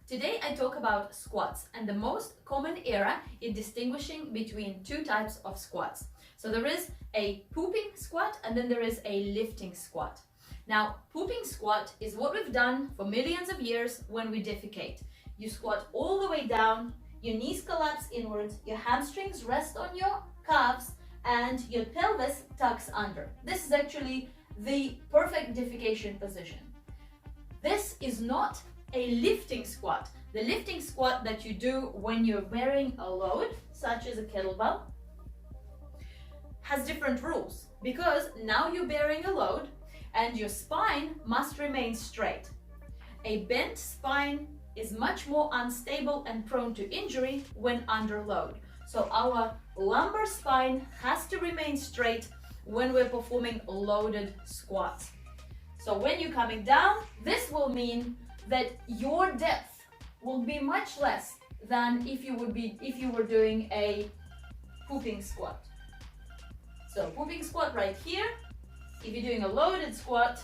Today I talk about squats and the most common error in distinguishing between two types of squats. So there is a pooping squat and then there is a lifting squat. Now, pooping squat is what we've done for millions of years when we defecate. You squat all the way down, your knees collapse inwards, your hamstrings rest on your calves, and your pelvis tucks under. This is actually the perfect defecation position. This is not a lifting squat. The lifting squat that you do when you're bearing a load, such as a kettlebell, has different rules because now you're bearing a load and your spine must remain straight. A bent spine is much more unstable and prone to injury when under load. So our lumbar spine has to remain straight when we're performing loaded squats. So when you're coming down, this will mean that your depth will be much less than if you were doing a pooping squat. So pooping squat right here. If you're doing a loaded squat,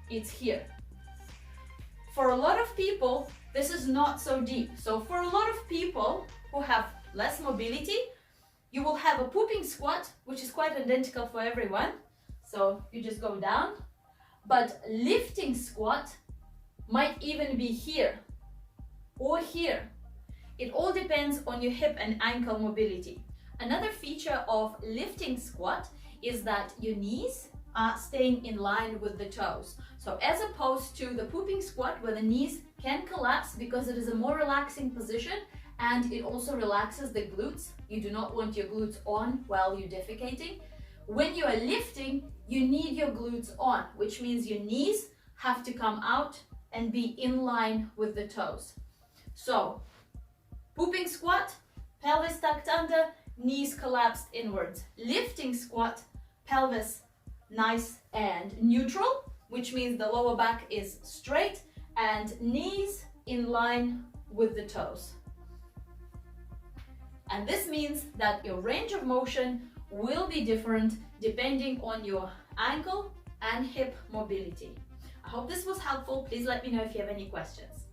it's here. For a lot of people, this is not so deep. So for a lot of people who have less mobility, you will have a pooping squat, which is quite identical for everyone. So you just go down. But lifting squat might even be here or here. It all depends on your hip and ankle mobility. Another feature of lifting squat is that your knees are staying in line with the toes. So as opposed to the pooping squat where the knees can collapse because it is a more relaxing position and it also relaxes the glutes. You do not want your glutes on while you're defecating. When you are lifting, you need your glutes on, which means your knees have to come out and be in line with the toes. So, pooping squat, pelvis tucked under, knees collapsed inwards. Lifting squat, pelvis nice and neutral, which means the lower back is straight and knees in line with the toes. And this means that your range of motion will be different depending on your ankle and hip mobility. I hope this was helpful. Please let me know if you have any questions.